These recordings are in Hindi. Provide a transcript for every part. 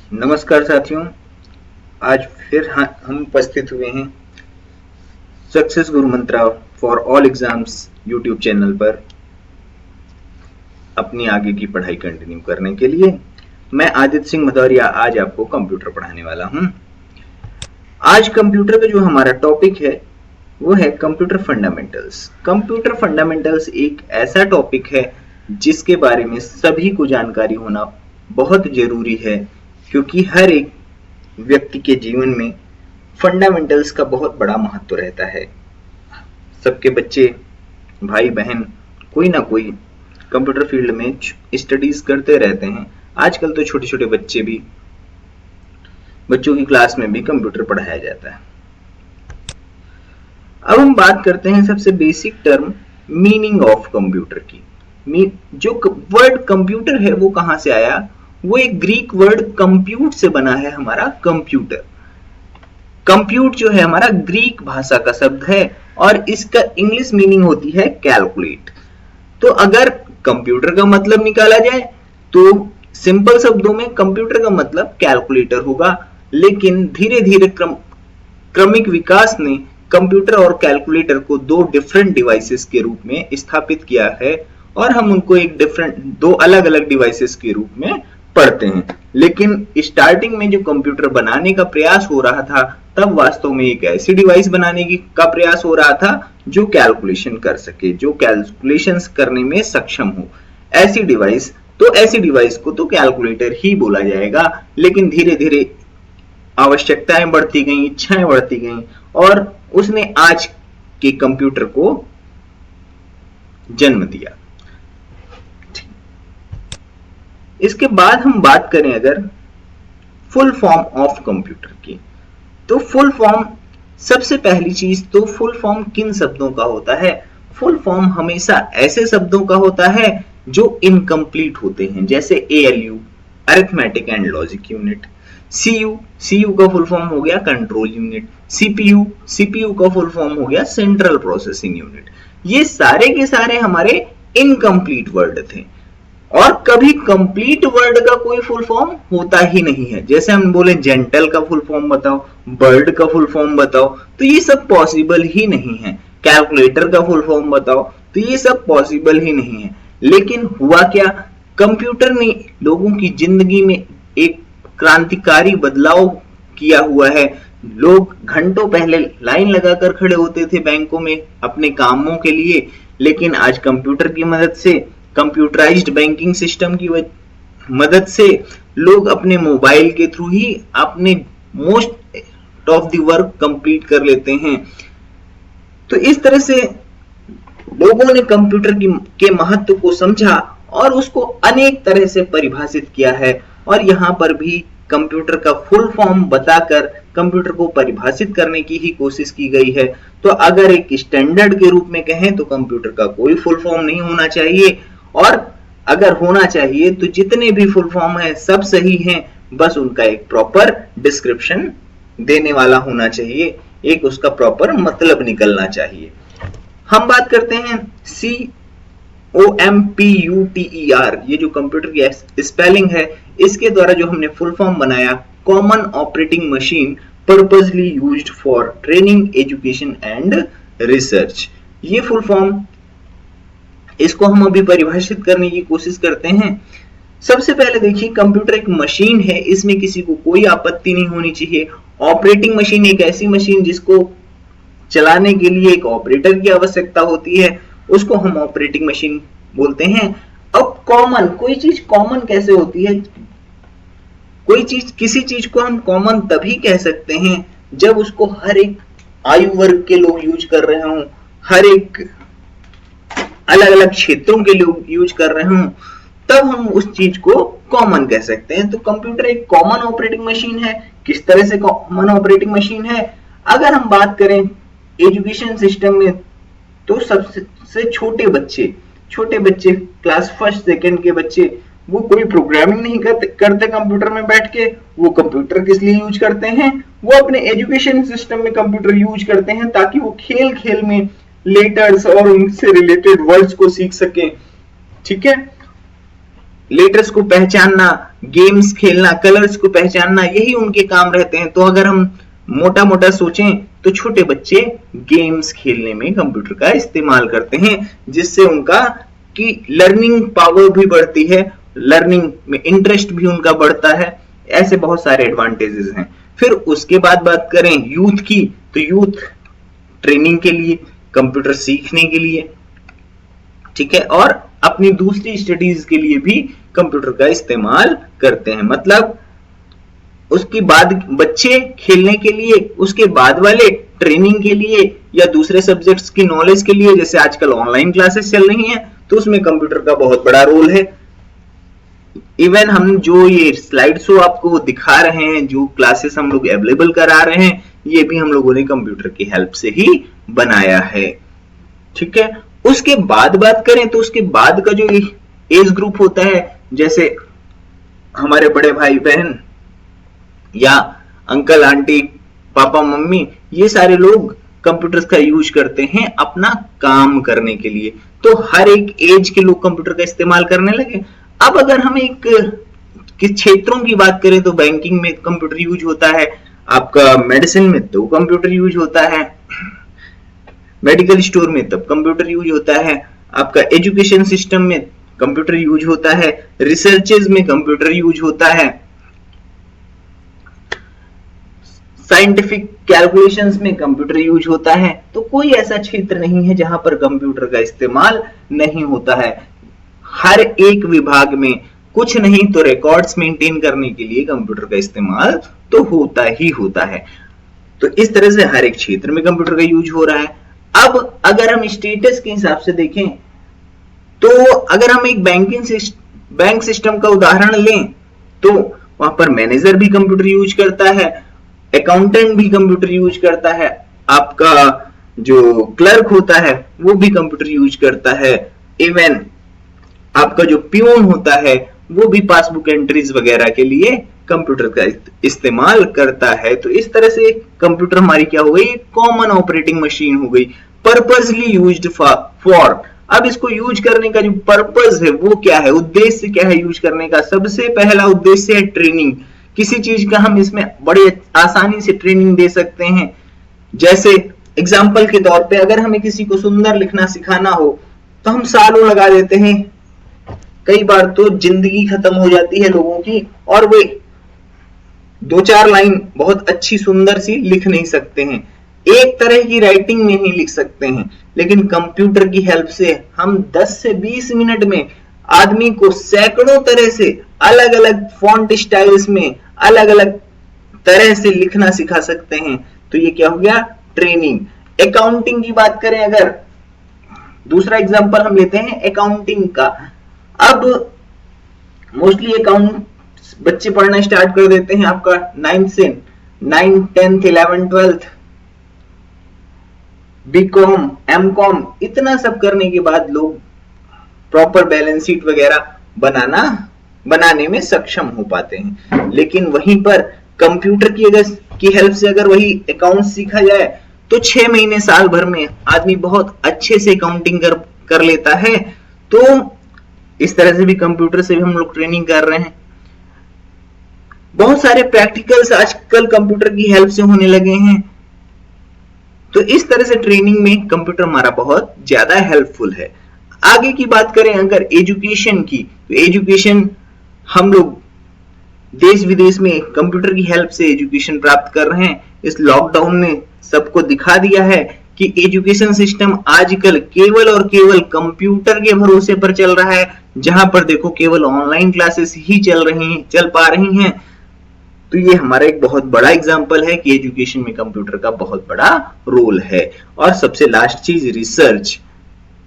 नमस्कार साथियों, आज फिर हम उपस्थित हुए हैं success guru mantra for all exams YouTube channel पर अपनी आगे की पढ़ाई कंटिन्यू करने के लिए। मैं आदित्य सिंह भदौरिया आज आपको कंप्यूटर पढ़ाने वाला हूं। आज कंप्यूटर का जो हमारा टॉपिक है वो है कंप्यूटर फंडामेंटल्स। कंप्यूटर फंडामेंटल्स एक ऐसा टॉपिक है जिसके बारे में सभी को जानकारी होना बहुत जरूरी है, क्योंकि हर एक व्यक्ति के जीवन में फंडामेंटल्स का बहुत बड़ा महत्व रहता है। सबके बच्चे, भाई बहन, कोई ना कोई कंप्यूटर फील्ड में स्टडीज करते रहते हैं। आजकल तो छोटे छोटे बच्चों की क्लास में भी कंप्यूटर पढ़ाया जाता है। अब हम बात करते हैं सबसे basic term meaning of computer की। जो वर्ड कंप्यूटर है वो कहां से आया? वो एक ग्रीक वर्ड कंप्यूट से बना है। हमारा कंप्यूटर, कंप्यूट जो है हमारा ग्रीक भाषा का शब्द है और इसका इंग्लिश मीनिंग होती है कैलकुलेट। तो अगर कंप्यूटर का मतलब निकाला जाए तो सिंपल शब्दों में कंप्यूटर का मतलब कैलकुलेटर होगा, लेकिन धीरे धीरे क्रमिक विकास ने कंप्यूटर और कैलकुलेटर को दो डिफरेंट डिवाइसेस के रूप में स्थापित किया है और हम उनको दो अलग अलग डिवाइसेस के रूप में पढ़ते हैं। लेकिन स्टार्टिंग में जो कंप्यूटर बनाने का प्रयास हो रहा था, तब वास्तव में एक ऐसी डिवाइस बनाने का प्रयास हो रहा था जो कैलकुलेशन कर सके, जो कैलकुलेशंस करने में सक्षम हो। ऐसी डिवाइस को तो कैलकुलेटर ही बोला जाएगा। लेकिन धीरे धीरे आवश्यकताएं बढ़ती गई, इच्छाएं बढ़ती गई और उसने आज के कंप्यूटर को जन्म दिया। इसके बाद हम बात करें अगर फुल फॉर्म ऑफ कंप्यूटर की, तो फुल फॉर्म, सबसे पहली चीज तो फुल फॉर्म किन शब्दों का होता है? फुल फॉर्म हमेशा ऐसे शब्दों का होता है जो इनकम्प्लीट होते हैं, जैसे ALU arithmetic and logic unit, CU का फुल फॉर्म हो गया कंट्रोल यूनिट, CPU का फुल फॉर्म हो गया सेंट्रल प्रोसेसिंग यूनिट। ये सारे के सारे हमारे इनकम्प्लीट वर्ड थे और कभी कंप्लीट वर्ड का कोई फुल फॉर्म होता ही नहीं है। जैसे हम बोले जेंटल का फुल फॉर्म बताओ, बर्ड का फुल फॉर्म बताओ, तो ये सब पॉसिबल ही नहीं है। कैलकुलेटर का फुल फॉर्म बताओ, तो ये सब पॉसिबल ही नहीं है। लेकिन हुआ क्या? कंप्यूटर ने लोगों की जिंदगी में एक क्रांतिकारी बदलाव किया हुआ है। लोग घंटों पहले लाइन लगाकर खड़े होते थे बैंकों में अपने कामों के लिए, लेकिन आज कंप्यूटर की मदद से, कंप्यूटराइज्ड बैंकिंग सिस्टम की मदद से लोग अपने मोबाइल के थ्रू ही अपने most of the work complete कर लेते हैं। तो इस तरह से लोगों ने कंप्यूटर के महत्व को समझा और उसको अनेक तरह से परिभाषित किया है और यहां पर भी कंप्यूटर का फुल फॉर्म बताकर कंप्यूटर को परिभाषित करने की ही कोशिश की गई है। तो अगर एक स्टैंडर्ड के रूप में कहें तो कंप्यूटर का कोई फुल फॉर्म नहीं होना चाहिए, और अगर होना चाहिए तो जितने भी फुल फॉर्म है सब सही हैं, बस उनका एक प्रॉपर डिस्क्रिप्शन देने वाला होना चाहिए, एक उसका प्रॉपर मतलब निकलना चाहिए। हम बात करते हैं COMPUTER, ये जो कंप्यूटर की स्पेलिंग है, इसके द्वारा जो हमने फुल फॉर्म बनाया, common operating machine purposely used for training, education and research. ये फुल फॉर्म, इसको हम अभी परिभाषित करने की कोशिश करते हैं। सबसे पहले देखिए, कंप्यूटर एक मशीन है, इसमें किसी को कोई आपत्ति नहीं होनी चाहिए। ऑपरेटिंग मशीन एक ऐसी मशीन जिसको चलाने के लिए एक ऑपरेटर की आवश्यकता होती है, उसको हम ऑपरेटिंग मशीन बोलते हैं। अब कॉमन, कोई चीज कॉमन कैसे होती है? किसी चीज को हम कॉमन तभी कह सकते हैं जब उसको हर एक आयु वर्ग के लोग यूज कर रहे हों, हर एक अलग अलग क्षेत्रों के लोग यूज कर रहे हों, तब हम उस चीज को कॉमन कह सकते हैं। तो कंप्यूटर एक कॉमन ऑपरेटिंग मशीन है। किस तरह से कॉमन ऑपरेटिंग मशीन है? अगर हम बात करें एजुकेशन सिस्टम में, तो सबसे छोटे बच्चे क्लास फर्स्ट सेकंड के बच्चे, वो कोई प्रोग्रामिंग नहीं करते कंप्यूटर में बैठ के। वो कंप्यूटर किस लिए यूज करते हैं? वो अपने एजुकेशन सिस्टम में कंप्यूटर यूज करते हैं ताकि वो खेल खेल में लेटर्स और उनसे रिलेटेड वर्ड्स को सीख सके। ठीक है, लेटर्स को पहचानना, गेम्स खेलना, कलर्स को पहचानना, यही उनके काम रहते हैं। तो अगर हम मोटा मोटा सोचें तो छोटे बच्चे गेम्स खेलने में कंप्यूटर का इस्तेमाल करते हैं, जिससे उनका की लर्निंग पावर भी बढ़ती है, लर्निंग में इंटरेस्ट भी उनका बढ़ता है। ऐसे बहुत सारे एडवांटेजेस हैं। फिर उसके बाद बात करें यूथ की, तो यूथ ट्रेनिंग के लिए, कंप्यूटर सीखने के लिए, ठीक है, और अपनी दूसरी स्टडीज के लिए भी कंप्यूटर का इस्तेमाल करते हैं। मतलब उसके बाद बच्चे खेलने के लिए, उसके बाद वाले ट्रेनिंग के लिए या दूसरे सब्जेक्ट्स की नॉलेज के लिए, जैसे आजकल ऑनलाइन क्लासेस चल रही हैं, तो उसमें कंप्यूटर का बहुत बड़ा रोल है। इवन हम जो ये स्लाइड शो आपको दिखा रहे हैं, जो क्लासेस हम लोग अवेलेबल करा रहे हैं, ये भी हम लोगों ने कंप्यूटर की हेल्प से ही बनाया है, ठीक है। उसके बाद बात करें तो उसके बाद का जो एज ग्रुप होता है, जैसे हमारे बड़े भाई बहन या अंकल आंटी, पापा मम्मी, ये सारे लोग कंप्यूटर्स का यूज करते हैं अपना काम करने के लिए। तो हर एक एज के लोग कंप्यूटर का इस्तेमाल करने लगे। अब अगर हम एक किस क्षेत्रों की बात करें तो बैंकिंग में कंप्यूटर यूज होता है, आपका मेडिसिन में तो कंप्यूटर यूज होता है, मेडिकल स्टोर में तब कंप्यूटर यूज होता है, आपका एजुकेशन सिस्टम में कंप्यूटर यूज होता है, रिसर्चेज में कंप्यूटर यूज होता है, साइंटिफिक कैलकुलेशंस में कंप्यूटर यूज होता है। तो कोई ऐसा क्षेत्र नहीं है जहां पर कंप्यूटर का इस्तेमाल नहीं होता है। हर एक विभाग में कुछ नहीं तो रिकॉर्ड्स मेंटेन करने के लिए कंप्यूटर का इस्तेमाल तो होता ही होता है। तो इस तरह से हर एक क्षेत्र में कंप्यूटर का यूज हो रहा है। अब अगर हम स्टेटस के हिसाब से देखें तो अगर हम एक बैंक सिस्टम का उदाहरण लें तो वहां पर मैनेजर भी कंप्यूटर यूज करता है, अकाउंटेंट भी कंप्यूटर यूज करता है, आपका जो क्लर्क होता है वो भी कंप्यूटर यूज करता है, इवन आपका जो पियून होता है वो भी पासबुक एंट्रीज वगैरह के लिए कंप्यूटर का इस्तेमाल करता है। तो इस तरह से कंप्यूटर हमारी क्या हो गई, कॉमन ऑपरेटिंग मशीन हो गई, पर्पसली यूज्ड फॉर। अब इसको यूज करने का जो पर्पस है वो क्या है, उद्देश्य क्या है यूज करने का। सबसे पहला उद्देश्य है ट्रेनिंग। किसी चीज का हम इसमें बड़ी आसानी से ट्रेनिंग दे सकते हैं। जैसे एग्जाम्पल के तौर पे अगर हमें किसी को सुंदर लिखना सिखाना हो तो हम सालों लगा देते हैं, कई बार तो जिंदगी खत्म हो जाती है लोगों की और वे 2-4 लाइन बहुत अच्छी सुंदर सी लिख नहीं सकते हैं, एक तरह की राइटिंग में ही लिख सकते हैं। लेकिन कंप्यूटर की हेल्प से हम 10 से 20 मिनट में आदमी को सैकड़ों तरह से अलग अलग फॉन्ट स्टाइल्स में अलग अलग तरह से लिखना सिखा सकते हैं। तो ये क्या हो गया, ट्रेनिंग। अकाउंटिंग की बात करें, अगर दूसरा एग्जांपल हम लेते हैं अकाउंटिंग का। अब मोस्टली अकाउंट बच्चे पढ़ना स्टार्ट कर देते हैं आपका 9th से 9, 10th, 11th, 12th, BCom, MCom, इतना सब करने के बाद लोग प्रॉपर बैलेंस शीट वगैरह बनाने में सक्षम हो पाते हैं। लेकिन वहीं पर कंप्यूटर की हेल्प से अगर वही अकाउंट सीखा जाए तो 6 महीने साल भर में आदमी बहुत अच्छे से अकाउंटिंग कर लेता है। तो इस तरह से भी कंप्यूटर से भी हम लोग ट्रेनिंग कर रहे हैं। बहुत सारे प्रैक्टिकल्स आजकल कंप्यूटर की हेल्प से होने लगे हैं। तो इस तरह से ट्रेनिंग में कंप्यूटर हमारा बहुत ज्यादा हेल्पफुल है। आगे की बात करें अगर एजुकेशन की, तो एजुकेशन हम लोग देश विदेश में कंप्यूटर की हेल्प से एजुकेशन प्राप्त कर रहे हैं। इस लॉकडाउन ने सबको दिखा दिया है कि एजुकेशन सिस्टम आजकल केवल और केवल कंप्यूटर के भरोसे पर चल रहा है, जहां पर देखो केवल ऑनलाइन क्लासेस ही चल पा रही हैं। तो ये हमारा एक बहुत बड़ा एग्जांपल है कि एजुकेशन में कंप्यूटर का बहुत बड़ा रोल है। और सबसे लास्ट चीज रिसर्च,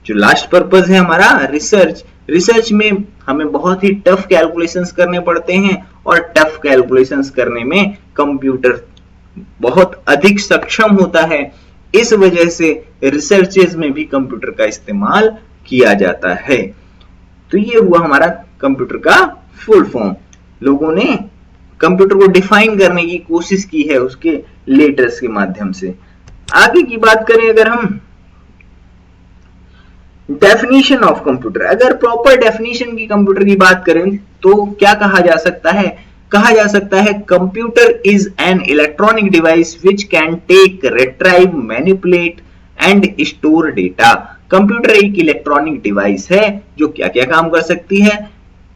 जो लास्ट पर्पस है हमारा रिसर्च में हमें बहुत ही टफ कैलकुलेशंस करने पड़ते हैं और टफ कैलकुलेशंस करने में कंप्यूटर बहुत अधिक सक्षम होता है। इस वजह से रिसर्चेज में भी कंप्यूटर का इस्तेमाल किया जाता है। तो ये हुआ हमारा कंप्यूटर का फुल फॉर्म। लोगों ने कंप्यूटर को डिफाइन करने की कोशिश की है उसके लेटर्स के माध्यम से। आगे की बात करें अगर हम, डेफिनेशन ऑफ कंप्यूटर, अगर प्रॉपर डेफिनेशन की कंप्यूटर की बात करें तो क्या कहा जा सकता है? कहा जा सकता है computer is an electronic device which can take, retrieve, manipulate and store data. Computer एक इलेक्ट्रॉनिक डिवाइस है जो क्या क्या काम कर सकती है?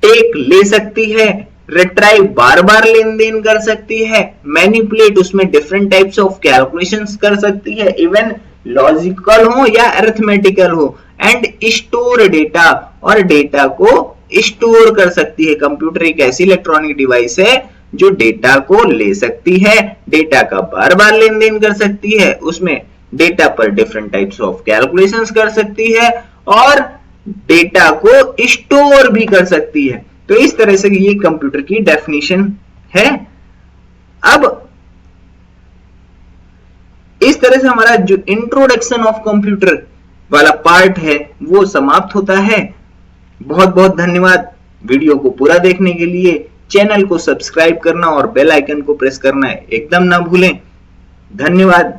टेक ले सकती है, रिट्राइव बार बार लेन देन कर सकती है, मैनिपुलेट उसमें डिफरेंट टाइप्स ऑफ कैलकुलेशंस कर सकती है, इवन लॉजिकल हो या अरिथमेटिकल हो, एंड स्टोर डेटा, और डेटा को स्टोर कर सकती है। कंप्यूटर एक ऐसी इलेक्ट्रॉनिक डिवाइस है जो डेटा को ले सकती है, डेटा का बार बार लेन देन कर सकती है, उसमें डेटा पर डिफरेंट टाइप्स ऑफ कैलकुलेशंस कर सकती है और डेटा को स्टोर भी कर सकती है। तो इस तरह से ये कंप्यूटर की डेफिनेशन है। अब इस तरह से हमारा जो इंट्रोडक्शन ऑफ कंप्यूटर वाला पार्ट है वो समाप्त होता है। बहुत बहुत धन्यवाद वीडियो को पूरा देखने के लिए। चैनल को सब्सक्राइब करना और बेल आइकन को प्रेस करना एकदम ना भूलें। धन्यवाद।